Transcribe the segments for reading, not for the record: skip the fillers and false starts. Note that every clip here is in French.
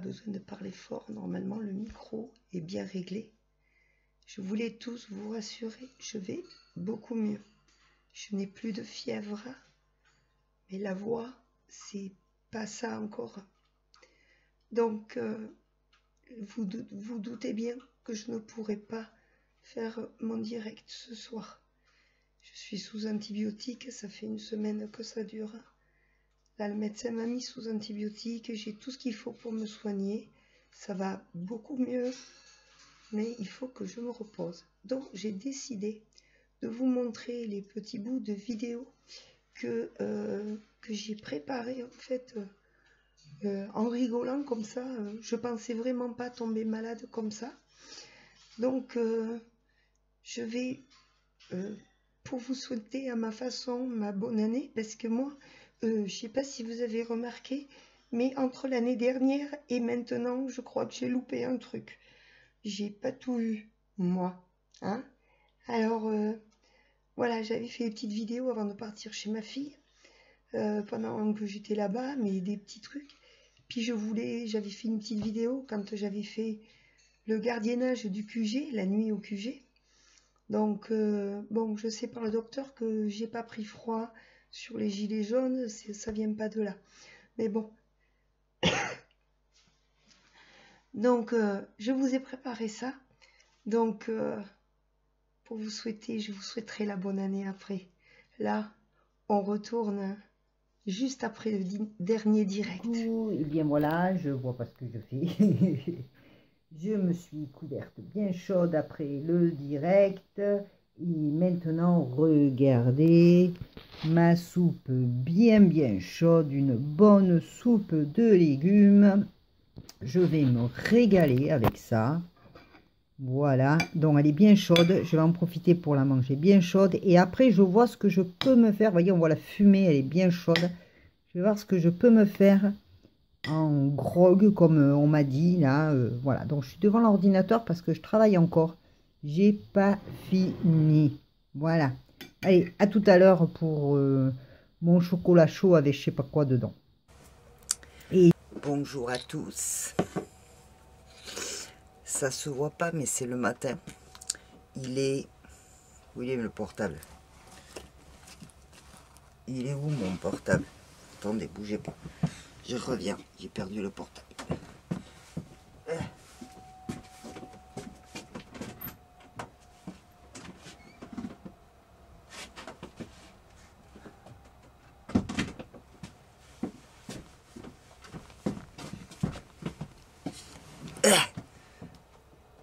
besoin de parler fort. Normalement, le micro est bien réglé. Je voulais tous vous rassurer, je vais beaucoup mieux. Je n'ai plus de fièvre, mais la voix, c'est pas ça encore. Donc, vous doutez bien que je ne pourrai pas faire mon direct ce soir. Je suis sous antibiotiques, ça fait une semaine que ça dure. Là, le médecin m'a mis sous antibiotiques, j'ai tout ce qu'il faut pour me soigner. Ça va beaucoup mieux, mais il faut que je me repose. Donc, j'ai décidé de vous montrer les petits bouts de vidéos que j'ai préparés, en fait, en rigolant comme ça. Je pensais vraiment pas tomber malade comme ça. Donc, je vais, pour vous souhaiter à ma façon ma bonne année, parce que moi, je sais pas si vous avez remarqué, mais entre l'année dernière et maintenant, je crois que j'ai loupé un truc. J'ai pas tout eu, moi. Hein? Alors, voilà, j'avais fait des petites vidéos avant de partir chez ma fille, pendant que j'étais là-bas, mais des petits trucs. Puis j'avais fait une petite vidéo quand j'avais fait le gardiennage du QG, la nuit au QG. Donc, bon, je sais par le docteur que j'ai pas pris froid sur les gilets jaunes, ça vient pas de là. Mais bon. Donc, je vous ai préparé ça. Donc, pour vous souhaiter, je vous souhaiterai la bonne année après. Là, on retourne juste après le dernier direct. Et bien voilà, je vois pas ce que je fais. Je me suis couverte bien chaude après le direct. Et maintenant, regardez ma soupe bien chaude, une bonne soupe de légumes. Je vais me régaler avec ça. Voilà, donc elle est bien chaude. Je vais en profiter pour la manger bien chaude. Et après, je vois ce que je peux me faire. Vous voyez, on voit la fumée, elle est bien chaude. Je vais voir ce que je peux me faire en grog, comme on m'a dit là. Voilà, donc je suis devant l'ordinateur parce que je travaille encore. J'ai pas fini. Voilà. Allez, à tout à l'heure pour mon chocolat chaud avec je sais pas quoi dedans. Et bonjour à tous. Ça se voit pas, mais c'est le matin. Il est... Où il est le portable? Il est où mon portable? Attendez, bougez pas. Je reviens. J'ai perdu le portable.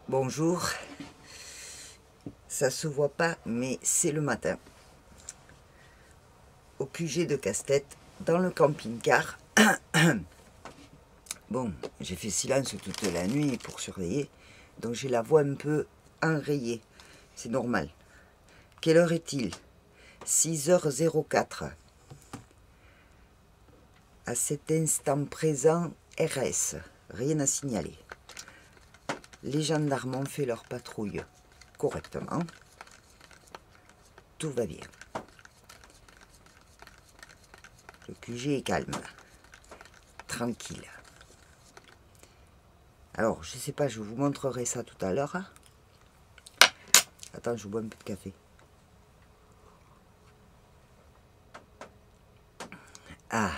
Bonjour. Ça se voit pas, mais c'est le matin. Au QG de Casse-Tête, dans le camping-car. Bon, j'ai fait silence toute la nuit pour surveiller, donc j'ai la voix un peu enrayée. C'est normal. Quelle heure est-il? 6h04. À cet instant présent, RS, rien à signaler. Les gendarmes ont fait leur patrouille correctement. Tout va bien. Le QG est calme. Tranquille. Alors, je sais pas, je vous montrerai ça tout à l'heure. Attends, je bois un peu de café. Ah,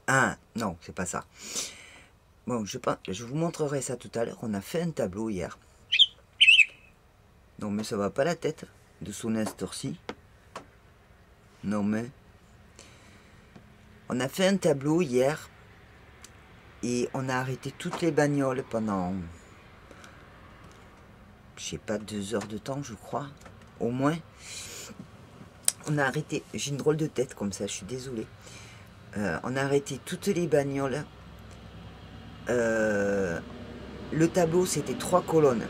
ah, non, c'est pas ça. Bon, je vous montrerai ça tout à l'heure. On a fait un tableau hier. Non, mais ça va pas la tête de sonner à cette heure-ci. Non, mais... On a fait un tableau hier. Et on a arrêté toutes les bagnoles pendant... Je sais pas, 2 heures de temps, je crois. Au moins. On a arrêté... J'ai une drôle de tête comme ça, je suis désolée. On a arrêté toutes les bagnoles. Le tableau, c'était 3 colonnes.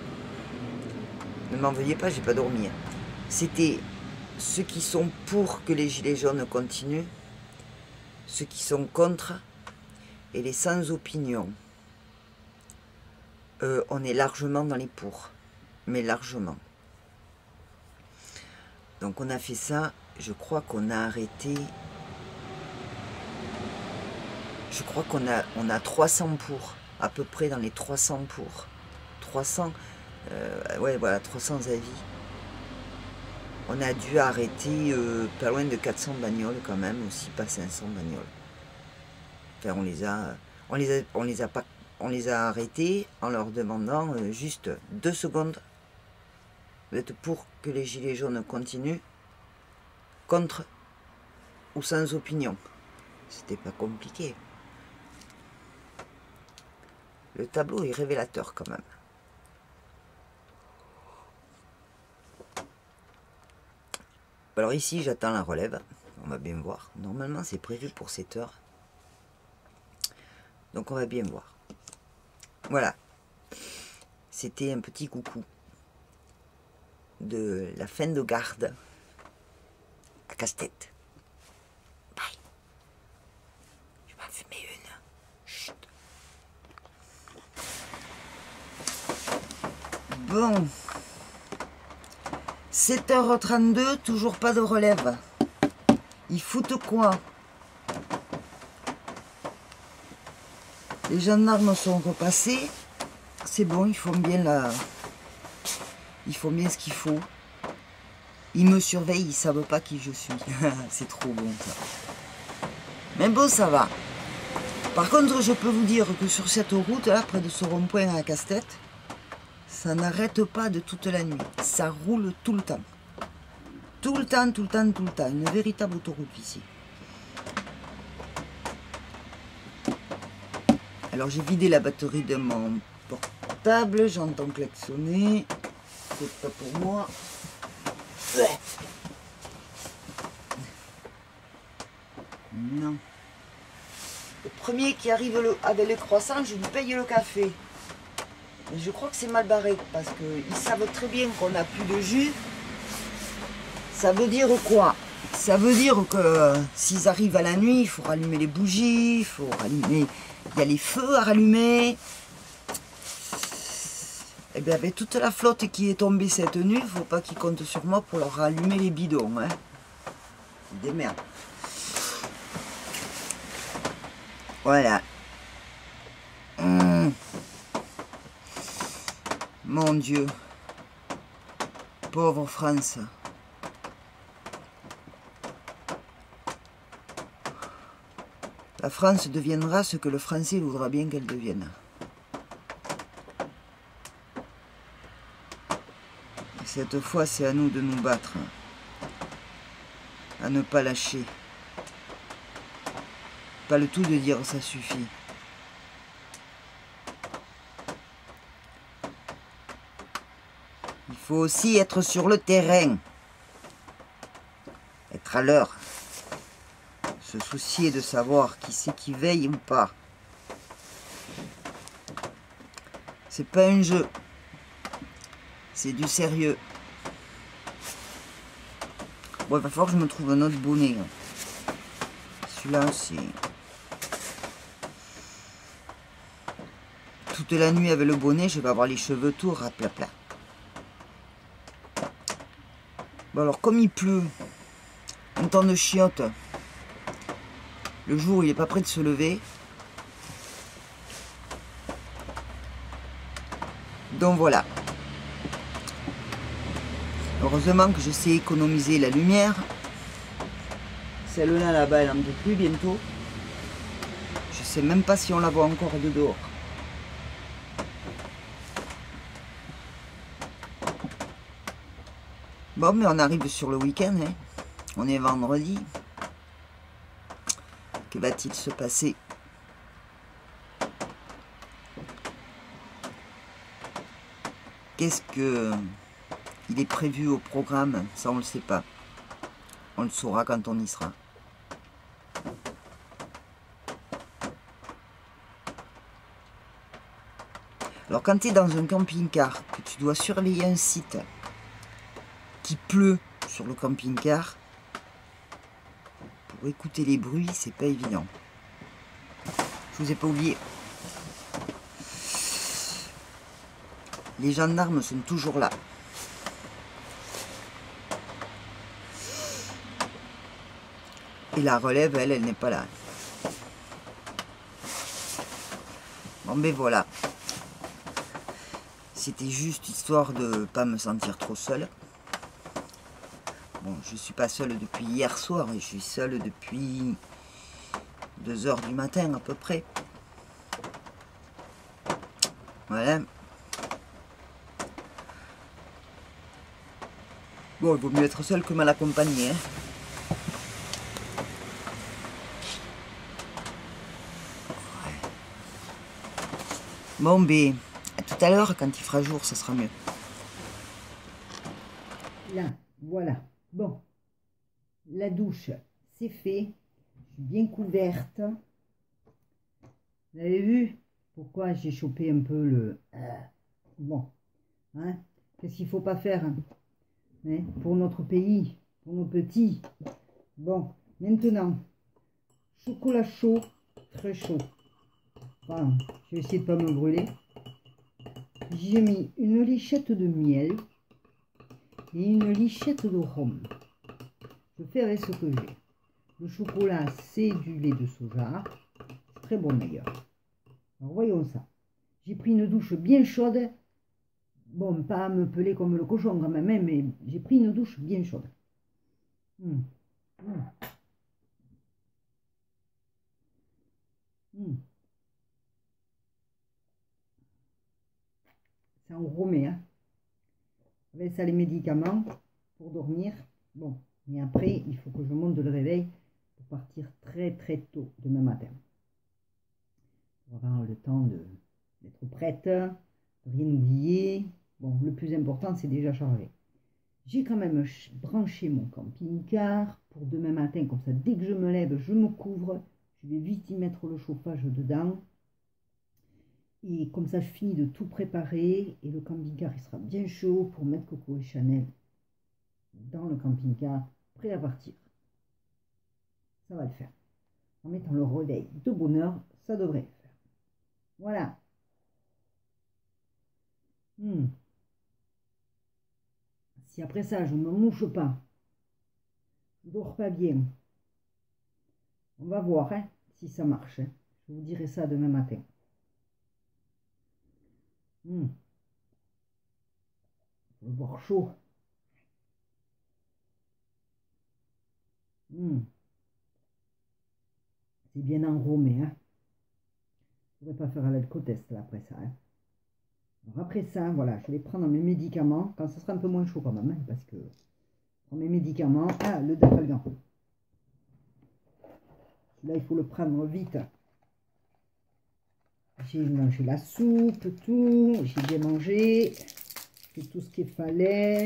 Ne m'en veuillez pas, j'ai pas dormi. C'était ceux qui sont pour que les gilets jaunes continuent, ceux qui sont contre et les sans opinion. On est largement dans les pour, mais largement. Donc on a fait ça, je crois qu'on a arrêté... Je crois qu'on a 300 pour à peu près dans les 300 pour. 300, ouais, voilà, 300 avis. On a dû arrêter pas loin de 400 bagnoles quand même, aussi pas 500 bagnoles. Enfin, on les a arrêtés en leur demandant juste 2 secondes. Vous êtes pour que les gilets jaunes continuent, contre ou sans opinion. C'était pas compliqué. Le tableau est révélateur quand même. Alors ici, j'attends la relève. On va bien voir. Normalement, c'est prévu pour 7 heures. Donc, on va bien voir. Voilà. C'était un petit coucou de la fin de garde à Casse-Tête. Bye. Je vais en fumer une. Chut. Bon. 7h32, toujours pas de relève. Ils foutent quoi? Les gendarmes sont repassés. C'est bon, ils font bien ce qu'il faut. Ils me surveillent, ils savent pas qui je suis. C'est trop bon ça. Mais bon, ça va. Par contre, je peux vous dire que sur cette route là, près de ce rond-point à Casse-Tête, ça n'arrête pas de toute la nuit. Ça roule tout le temps. Tout le temps, tout le temps, tout le temps. Une véritable autoroute ici. Alors j'ai vidé la batterie de mon portable. J'entends klaxonner. C'est pas pour moi. Ouais. Non. Le premier qui arrive avec le croissant, je lui paye le café. Mais je crois que c'est mal barré parce qu'ils savent très bien qu'on n'a plus de jus. Ça veut dire quoi? Ça veut dire que s'ils arrivent à la nuit, il faut rallumer les bougies, il faut rallumer. Il y a les feux à rallumer. Et bien avec toute la flotte qui est tombée cette nuit, il ne faut pas qu'ils comptent sur moi pour leur rallumer les bidons. Hein. Des merdes. Voilà. Mon Dieu. Pauvre France. La France deviendra ce que le Français voudra bien qu'elle devienne. Et cette fois, c'est à nous de nous battre. À ne pas lâcher. Pas le tout de dire ça suffit. Il faut aussi être sur le terrain. Être à l'heure. Se soucier de savoir qui c'est qui veille ou pas. C'est pas un jeu. C'est du sérieux. Bon, il va falloir que je me trouve un autre bonnet. Celui-là, c'est... Toute la nuit avec le bonnet, je vais avoir les cheveux tout raplapla. Bon alors, comme il pleut, un temps de chiottes, le jour il n'est pas prêt de se lever. Donc voilà. Heureusement que je sais économiser la lumière. Celle-là là-bas, elle n'en peut plus bientôt. Je sais même pas si on la voit encore de dehors. Bon, mais on arrive sur le week-end, hein. On est vendredi. Que va-t-il se passer? Qu'est-ce que il est prévu au programme? Ça, on le sait pas. On le saura quand on y sera. Alors, quand tu es dans un camping-car, que tu dois surveiller un site qui pleut sur le camping-car, pour écouter les bruits, c'est pas évident. Je vous ai pas oublié. Les gendarmes sont toujours là. Et la relève, elle n'est pas là. Bon ben voilà. C'était juste histoire de ne pas me sentir trop seule. Bon, je suis pas seule depuis hier soir, je suis seule depuis 2 h du matin à peu près. Voilà. Bon, il vaut mieux être seul que mal accompagné. Hein. Ouais. Bon, ben, à tout à l'heure, quand il fera jour, ça sera mieux. Là, voilà. Bon, la douche, c'est fait. Je suis bien couverte. Vous avez vu pourquoi j'ai chopé un peu le... Bon, hein, qu'est-ce qu'il ne faut pas faire hein, pour notre pays, pour nos petits. Bon, maintenant, chocolat chaud, très chaud. Enfin, je vais essayer de ne pas me brûler. J'ai mis une lichette de miel et une lichette de rhum. Je fais avec ce que j'ai. Le chocolat, c'est du lait de soja. Très bon d'ailleurs. Alors voyons ça. J'ai pris une douche bien chaude. Bon, pas à me peler comme le cochon quand même, hein, mais j'ai pris une douche bien chaude. C'est enrhumé, hein. Avec ça, les médicaments pour dormir. Bon, mais après, il faut que je monte le réveil pour partir très très tôt demain matin. Pour avoir le temps d'être prête, de rien oublier. Bon, le plus important, c'est déjà chargé. J'ai quand même branché mon camping-car pour demain matin. Comme ça, dès que je me lève, je me couvre. Je vais vite y mettre le chauffage dedans. Et comme ça, je finis de tout préparer. Et le camping-car, il sera bien chaud pour mettre Coco et Chanel dans le camping-car, prêt à partir. Ça va le faire. En mettant le réveil de bonne heure, ça devrait le faire. Voilà. Si après ça, je ne me mouche pas, je ne dors pas bien, on va voir hein, si ça marche. Hein. Je vous dirai ça demain matin. Faut le boire chaud. C'est bien enrhumé. Hein. Je ne pourrais pas faire à l'alcotest là après ça. Hein. Alors après ça, voilà, je vais prendre mes médicaments quand ça sera un peu moins chaud quand même, hein, parce que je prends mes médicaments. Ah, le Dafalgan. Là, il faut le prendre vite. J'ai mangé la soupe, tout. J'ai bien mangé. J'ai tout ce qu'il fallait.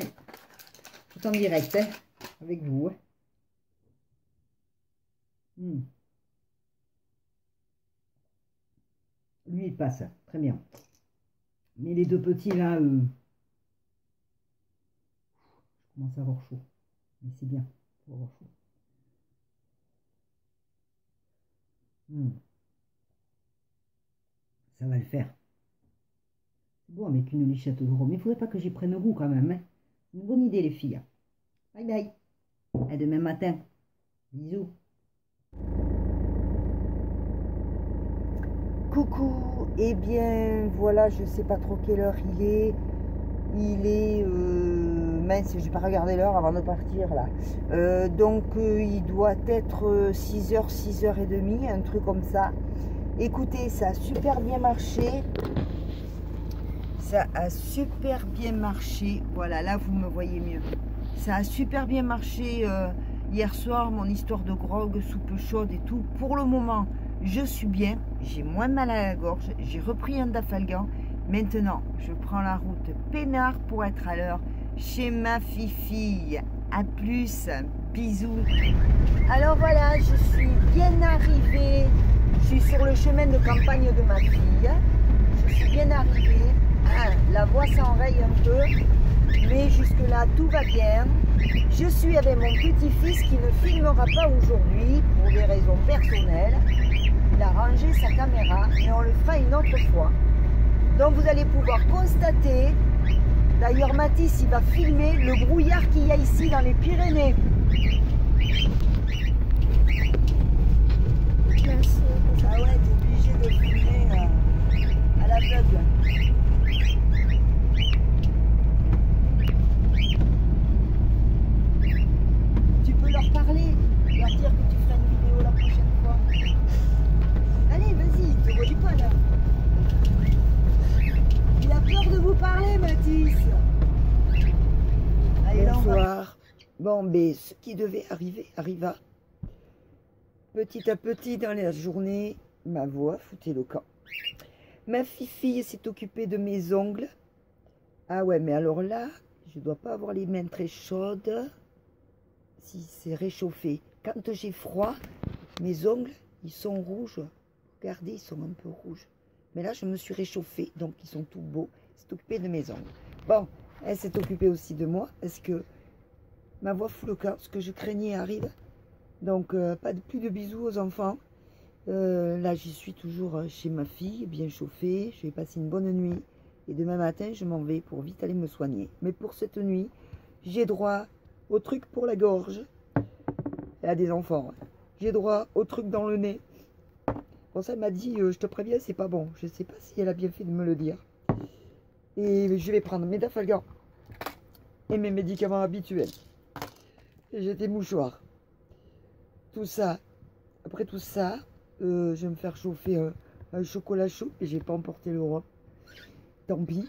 Tout en direct, hein, avec vous. Hein. Lui, il passe. Très bien. Mais les deux petits, là, je commence à avoir chaud. Mais c'est bien. Faut avoir chaud. Ça va le faire. C'est bon avec une lichette de rhum. Mais il ne faudrait pas que j'y prenne goût quand même. Hein. C'est une bonne idée, les filles. Bye bye. À demain matin. Bisous. Coucou. Eh bien, voilà, je ne sais pas trop quelle heure il est. Il est... mince, je n'ai pas regardé l'heure avant de partir, là. Donc, il doit être 6h, 6h30, un truc comme ça. Écoutez, ça a super bien marché. Ça a super bien marché. Voilà, là, vous me voyez mieux. Ça a super bien marché hier soir, mon histoire de grog, soupe chaude et tout. Pour le moment, je suis bien. J'ai moins mal à la gorge. J'ai repris un Dafalgan. Maintenant, je prends la route peinard pour être à l'heure chez ma fille. À plus. Bisous. Alors voilà, je suis bien arrivée. Je suis sur le chemin de campagne de ma fille. Je suis bien arrivée. Ah, la voix s'enraye un peu. Mais jusque-là, tout va bien. Je suis avec mon petit-fils qui ne filmera pas aujourd'hui pour des raisons personnelles. Il a rangé sa caméra et on le fera une autre fois. Donc vous allez pouvoir constater, d'ailleurs Mathis il va filmer le brouillard qu'il y a ici dans les Pyrénées. Ah ouais, t'es obligé de filmer. à l'aveugle. Tu peux leur parler, leur dire que tu feras une vidéo la prochaine fois. Allez, vas-y, te relis pas là. Il a peur de vous parler, Mathis. Allez, Bonsoir. Bon, mais ce qui devait arriver arriva. Petit à petit, dans la journée, ma voix foutait le camp. Ma fille s'est occupée de mes ongles. Ah ouais, mais alors là, je dois pas avoir les mains très chaudes si c'est réchauffé. Quand j'ai froid, mes ongles, ils sont rouges. Regardez, ils sont un peu rouges. Mais là, je me suis réchauffée, donc ils sont tout beaux. Elle s'est occupée de mes ongles. Bon, elle s'est occupée aussi de moi, parce que ma voix fout le camp. Ce que je craignais arrive. Donc, plus de bisous aux enfants. Là, j'y suis toujours chez ma fille, bien chauffée. Je vais passer une bonne nuit. Et demain matin, je m'en vais pour vite aller me soigner. Mais pour cette nuit, j'ai droit au truc pour la gorge. Elle a des enfants. Hein. J'ai droit au truc dans le nez. Bon, ça, elle m'a dit, je te préviens, c'est pas bon. Je sais pas si elle a bien fait de me le dire. Et je vais prendre mes Dafalgan et mes médicaments habituels. Et j'ai des mouchoirs. Tout ça. Après tout ça, je vais me faire chauffer un chocolat chaud. Et j'ai pas emporté l'Europe. Tant pis.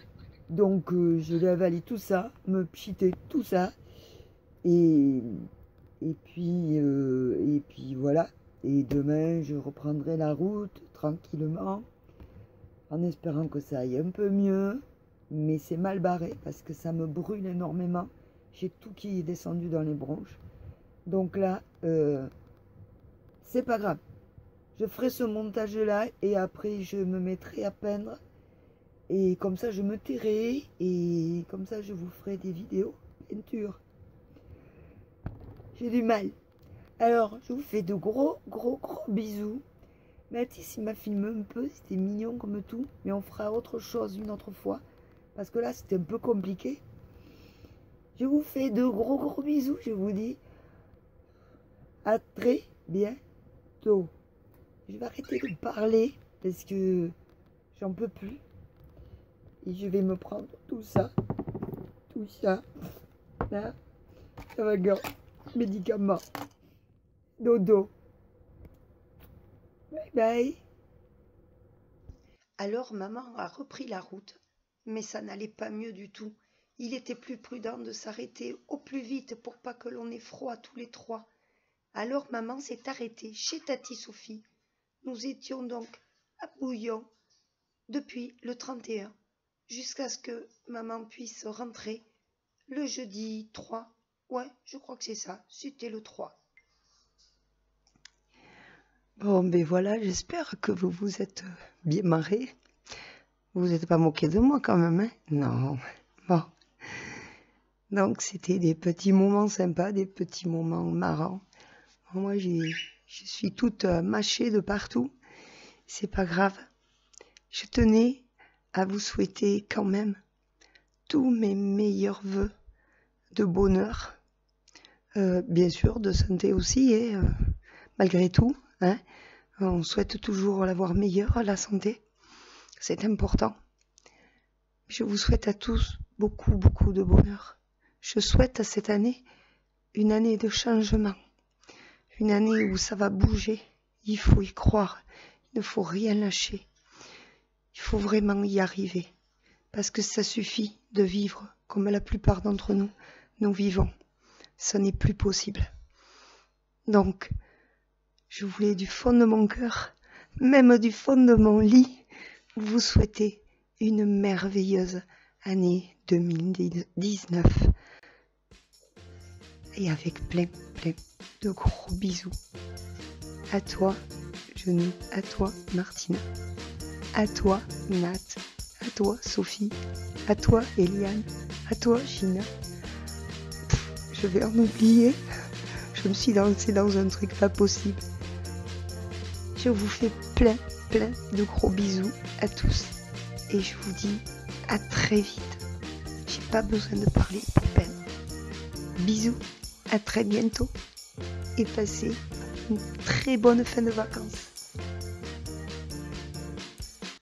Donc, je vais avaler tout ça, me pchiter tout ça. Et puis voilà. Et demain, je reprendrai la route tranquillement, en espérant que ça aille un peu mieux. Mais c'est mal barré parce que ça me brûle énormément. J'ai tout qui est descendu dans les bronches. Donc là, c'est pas grave. Je ferai ce montage-là et après, je me mettrai à peindre. Et comme ça, je me tairai et comme ça, je vous ferai des vidéos peinture. J'ai du mal. Alors, je vous fais de gros bisous. Mathis, il m'a filmé un peu, c'était mignon comme tout. Mais on fera autre chose une autre fois. Parce que là, c'était un peu compliqué. Je vous fais de gros bisous. Je vous dis à très bientôt. Je vais arrêter de parler parce que j'en peux plus. Et je vais me prendre tout ça. Là, ça va gars. Médicaments. Dodo. Bye bye. Alors maman a repris la route, mais ça n'allait pas mieux du tout. Il était plus prudent de s'arrêter au plus vite pour pas que l'on ait froid tous les trois. Alors maman s'est arrêtée chez Tati Sophie. Nous étions donc à Bouillon depuis le 31, jusqu'à ce que maman puisse rentrer le jeudi 3. Ouais, je crois que c'est ça, c'était le 3. Bon, ben voilà, j'espère que vous vous êtes bien marrés. Vous n'êtes pas moqué de moi quand même, hein? Non. Bon. Donc, c'était des petits moments sympas, des petits moments marrants. Bon, moi, je suis toute mâchée de partout. C'est pas grave. Je tenais à vous souhaiter quand même tous mes meilleurs vœux de bonheur. Bien sûr, de santé aussi, et malgré tout. Hein, on souhaite toujours l'avoir meilleure, la santé. C'est important. Je vous souhaite à tous beaucoup de bonheur. Je souhaite à cette année une année de changement. Une année où ça va bouger. Il faut y croire. Il ne faut rien lâcher. Il faut vraiment y arriver. Parce que ça suffit de vivre comme la plupart d'entre nous vivons. Ça n'est plus possible. Donc, je voulais du fond de mon cœur, même du fond de mon lit, vous souhaiter une merveilleuse année 2019. Et avec plein de gros bisous. À toi, Genou, à toi, Martina, à toi, Nat, à toi, Sophie, à toi, Eliane, à toi, Gina. Je vais en oublier. Je me suis lancée dans un truc pas possible. Je vous fais plein de gros bisous à tous. Et je vous dis à très vite. J'ai pas besoin de parler pour peine. Bisous, à très bientôt. Et passez une très bonne fin de vacances.